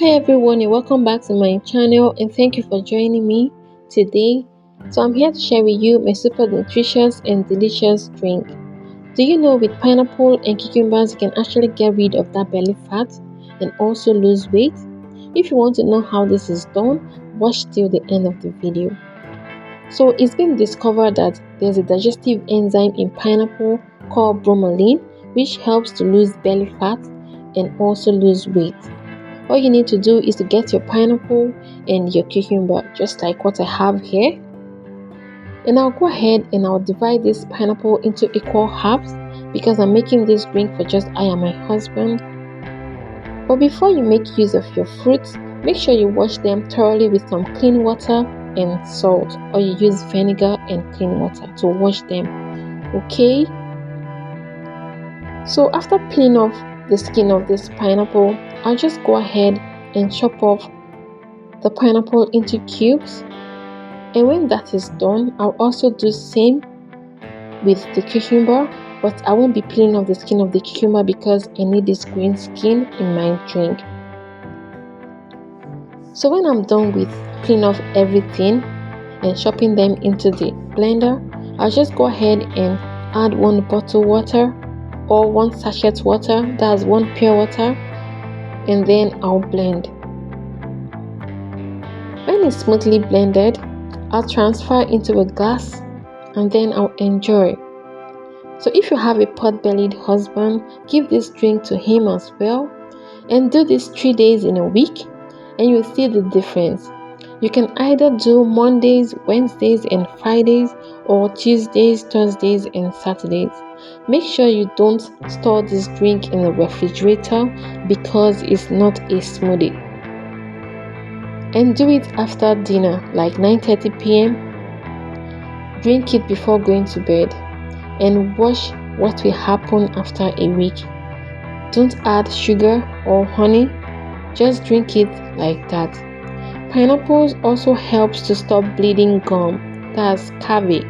Hi everyone, and welcome back to my channel, and thank you for joining me today. So I'm here to share with you my super nutritious and delicious drink. Do you know with pineapple and cucumbers you can actually get rid of that belly fat and also lose weight? If you want to know how this is done, watch till the end of the video. So it's been discovered that there's a digestive enzyme in pineapple called bromelain, which helps to lose belly fat and also lose weight. All you need to do is to get your pineapple and your cucumber, just like what I have here. And I'll go ahead and I'll divide this pineapple into equal halves because I'm making this drink for just I and my husband. But before you make use of your fruits, make sure you wash them thoroughly with some clean water and salt, or you use vinegar and clean water to wash them. Okay? So after peeling off the skin of this pineapple, I'll just go ahead and chop off the pineapple into cubes, and when that is done, I'll also do same with the cucumber, but I won't be peeling off the skin of the cucumber because I need this green skin in my drink. So when I'm done with peeling off everything and chopping them into the blender, I'll just go ahead and add 1 bottle water or 1 sachet water, that's 1 pure water, and then I'll blend. When it's smoothly blended, I'll transfer into a glass and then I'll enjoy. So if you have a pot-bellied husband, give this drink to him as well, and do this 3 days in a week and you'll see the difference. You can either do Mondays, Wednesdays and Fridays, or Tuesdays, Thursdays and Saturdays. Make sure you don't store this drink in the refrigerator because it's not a smoothie. And do it after dinner, like 9:30 p.m. Drink it before going to bed, and watch what will happen after a week. Don't add sugar or honey, just drink it like that. Pineapples also helps to stop bleeding gum, that's scurvy.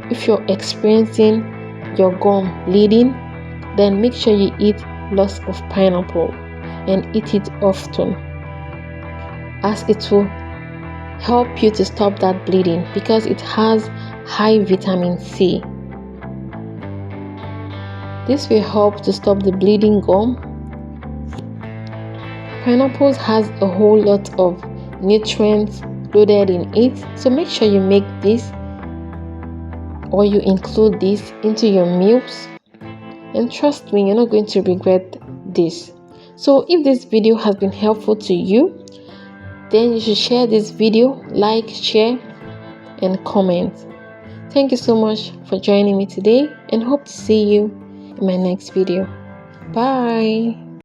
If you're experiencing your gum bleeding, then make sure you eat lots of pineapple and eat it often, as it will help you to stop that bleeding because it has high vitamin C. This will help to stop the bleeding gum. Pineapples has a whole lot of nutrients loaded in it, so make sure you make this or you include this into your meals, and trust me, you're not going to regret this. So if this video has been helpful to you, then you should share this video, like, share and comment. Thank you so much for joining me today, and hope to see you in my next video. Bye.